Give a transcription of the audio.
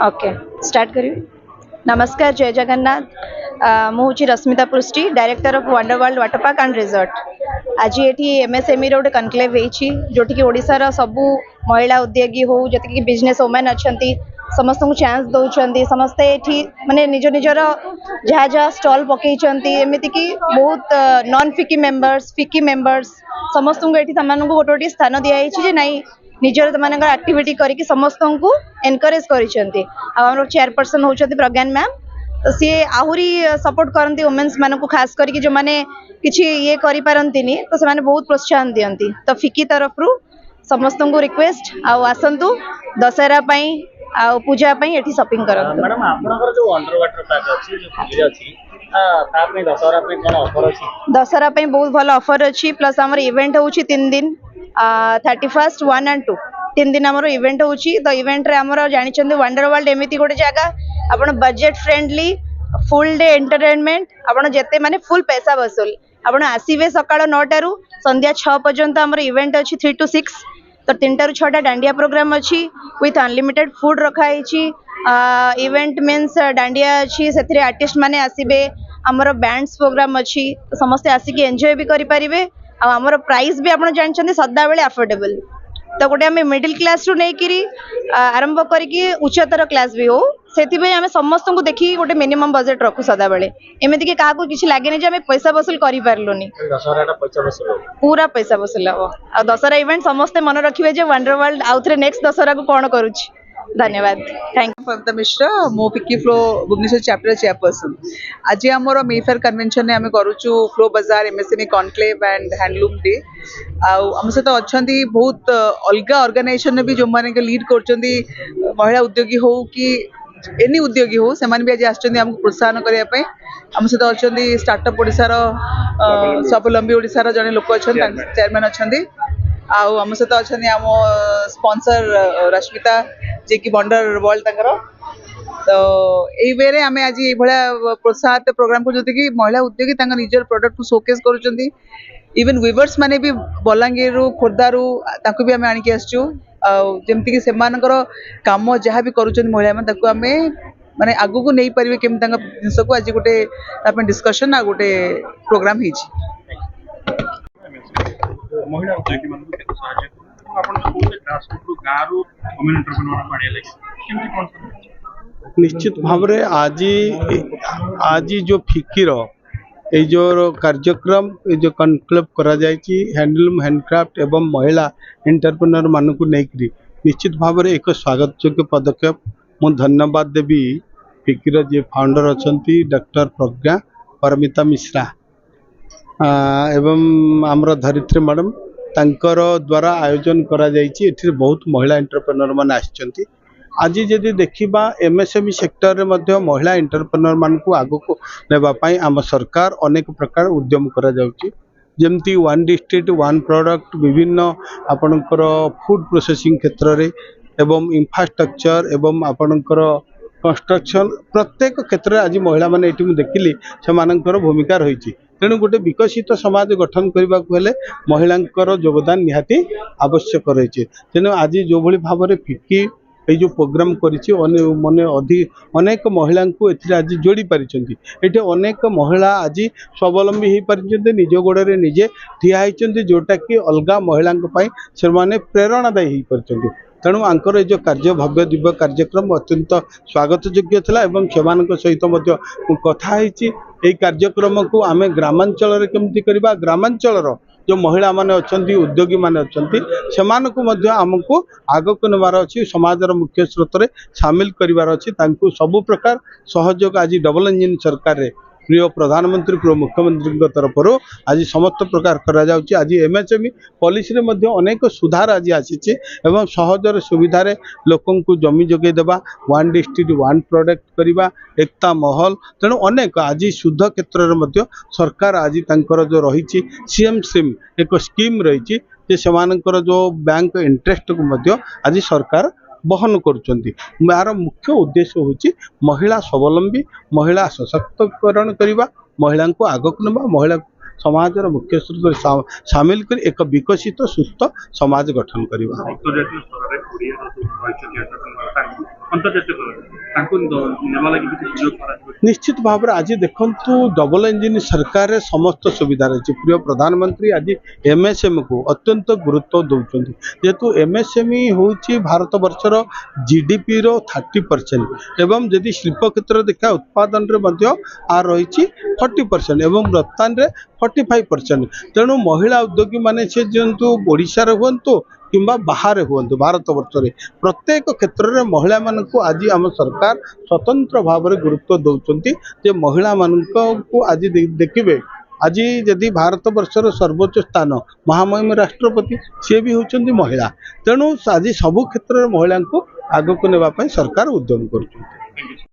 Okay start करिए। नमस्कार, जय जगन्नाथ। मुझे रश्मिता पृष्टि, director of wonder world water park and resort. आज ये एमएसएमई रोड कनक्लेव होती जोटि ओडिशार सबू महिला उद्योगी हो जी बिजनेस वुमेन अच्छा समस्त को चांस दौरान समस्ते ये माने निज निजर जहाँ जहाँ स्टॉल पकई एमती कि बहुत नॉन फिकी मेंबर्स फिकी मेंबर्स समस्त को ये गोटे गोटे स्थान दिखाई नाई निजर एक्टिविटी करके समस्त को एनकरेज कर चेयरपर्सन होती प्रज्ञान मैम। तो सी आहरी सपोर्ट करती वुमेन्स मान को खास करके जो मैंने किसी ये करें तो से बहुत प्रोत्साहन दिखती। तो फिकी तरफ रू समस्त को रिक्वेस्ट आसतु दशहरा पूजा ये शॉपिंग कर। मैडम आपनकर जो अंडर वाटर पार्क अछि जो खुली अछि ता पे दशहरा पे कोन ऑफर अछि? दशहरा बहुत भल ऑफर अच्छी प्लस आमर इवेंट होची 3 दिन 31st 1 and 2 3 दिन आमर इवेंट होची। तो इवेंट रे आमर जानिछन्ते वंडर वर्ल्ड एमिति गोटे जगह आपण budget friendly full day entertainment आपण जेते माने फुल पैसा वसूल आपण आसीबे सकाळ 9 टारू संध्या 6 पर्यंत आमर इवेंट अछि 3 to 6। तो 3 टारू 6 टा डांडिया प्रोग्राम अछि विथ अनलिमिटेड फूड रखा हिची। इवेंट मीन्स डांडिया अछि सेथिरे आर्टिस्ट माने आसीबे आमर बैंड्स प्रोग्राम अच्छी तो समस्ते आसिक एंजॉय भी करें। आमर प्राइस भी आप जानते सदा बेले अफोर्डेबल। तो गोटे आम मिडिल क्लास रू नहीं आरंभ करके उच्चतर क्लास भी हो से आम समस्त को देखिए गोटे मिनिमम बजेट रखू सदा बेले एमती कि क्या किसी लगे नहीं पैसा वसूल कर पार्लुनि पूरा पैसा वसूल हम आ दशहरा इवेंट समस्ते मन रखिए वंडर वर्ल्ड आउ थे नेक्स्ट दशहरा को कौन करुच्ची। धन्यवाद। थैंक पविता मिश्र मो फिकी फ्लो भुवनेश्वर चैप्टर चेयरपर्सन। आज आमर मेफेयर कन्वेंशन में आम करुचु फ्लो बाजार MSME conclave and handloom day. आम सहित अच्छा बहुत अलग ऑर्गेनाइजेशन भी जो मैंने लीड कर महिला उद्योगी हो कि एनी उद्योगी हो से भी आज आमको प्रोत्साहन करने आम सहित अच्छा स्टार्टअप ओडिशार स्वावलंबी ओडिशार जड़े लोक अच्छा चेयरमैन अच्छा आम सहित अच्छा आम स्पॉन्सर रश्मिता जे कि वंडर वर्ल्ड तंकर। तो यही वे आम आज ये प्रोत्साहित प्रोग्राम को जो कि महिला उद्योगी निजर प्रोडक्ट को शोकेस करुँच इवन वीवर्स माने भी बलांगीर खोर्धारू भी आम आणिक आमती कि काम जहाँ भी कर महिला मैंने माने आगू को नहीं पारे केमी जिनस को आज गोटे डिस्कशन आ गोटे प्रोग्राम महिला उद्योगी मान को केते सहायता करू आपण कोते ग्रासरूट गारू वुमेन एंटरप्रेन्योर माने लागि केमति कोन निश्चित भाव आज जो फिकीर ये जो कार्यक्रम ये जो कनक्लेव करा जायछि हैंडलूम हैंडक्राफ्ट एवं महिला एंटरप्रेन्योर मान को लेकर निश्चित भाव एक स्वागत योग्य पदक्षेप मु धन्यवाद देवी फिकीर जे फाउंडर अच्छा डॉक्टर प्रज्ञा परमिता मिश्रा एवं आमर धरित्री मैडम तांकर द्वारा आयोजन करा जायछि। एठी बहुत महिला एंटरप्रेन्योर मान आछिचंती। आज जदि देखिबा एमएसएमई सेक्टर रे मध्य महिला एंटरप्रेन्योर मान को आगो को नेबा पई आम सरकार अनेक प्रकार उद्यम करा जाउछि जेमती वन डिस्ट्रिक्ट वन प्रोडक्ट विभिन्न आपणकर फूड प्रोसेसिंग क्षेत्र रे एवं इंफ्रास्ट्रक्चर एवं आपणकर कंस्ट्रक्शन प्रत्येक क्षेत्र में आज महिला मैंने ये देखिली से भूमिका रही तेणु गोटे विकसित समाज गठन करने को हेले महिला योगदान निहाती आवश्यक रही। तेणु आज जो भाई भाव में फिकी ये जो प्रोग्राम मैंने अनेक महिला को आज जोड़ी पारिछंती। एठी अनेक महिला आज स्वावलंबी हो पारिछंती निज गोड़े निजे ठिया होइछंती जोटा कि अलग महिला से प्रेरणादायी हो पारिछंती। तेणु आंकर जो कार्य भव्य दिव्य कार्यक्रम अत्यंत स्वागत योग्य था एवं से सहित कथा कार्यक्रम को आम ग्रामांचल केमती करवा ग्रामांचल जो महिला माने अच्छी उद्योगी माने अच्छी से आमको आग को नबार अच्छी समाजर मुख्य स्रोत में सामिल करार अच्छी सबु प्रकार सहयोग आज डबल इंजिन सरकार रे प्रिय प्रधानमंत्री प्रिय मुख्यमंत्री तरफ आज समस्त प्रकार करा जाउची। आज एमएसएमई पॉलिसी रे मध्य अनेक सुधार आज आसी एवं सहजर सुविधार लोकं को जमी जोगे देवा वन डिस्ट्रिक्ट वन प्रोडक्ट करवा एकता महल तेणु अनेक आज शुद्ध क्षेत्र में मध्य सरकार आज तांकर जो रही सीएम सिम एक स्कीम रही जो बैंक इंटरेस्ट को मध्य आज सरकार बहन करुँच। यार मुख्य उद्देश्य होची महिला स्वावलंबी महिला सशक्तिकरण करवा महिला को आगक नवा महिला समाजर मुख्य स्रोत सामिल कर एक विकसित सुस्थ समाज गठन करवा। अंतर्जातीय स्तर में ओडिया अंतर्जातीय निश्चित भाव में आज देखु डबल इंजिन सरकार रे समस्त सुविधा रही। प्रिय प्रधानमंत्री आज एमएसएमई को अत्यंत गुरुत्व दौरान जेहेतु एमएसएमई हूँ भारत वर्षर जीडीपी रो 30% एवं जदि शिल्प क्षेत्र देखा उत्पादन रे आ रही 40% एवं रप्तान रे 45%। तेणु महिला उद्योगी माने से जेंतु ओडिशा रे हुंतु किंबा बाहर हुंतु भारत वर्ष रे प्रत्येक क्षेत्र में महिला मानक आज आम सरकार स्वतंत्र भाव में गुरुत्व दौरान जे महिला मानक को आज देखिए आज यदि भारत वर्षर सर्वोच्च स्थान महामहिम राष्ट्रपति सी भी होती महिला। तेणु आज सबु क्षेत्र में महिला को आगक नेवाई सरकार उद्यम कर।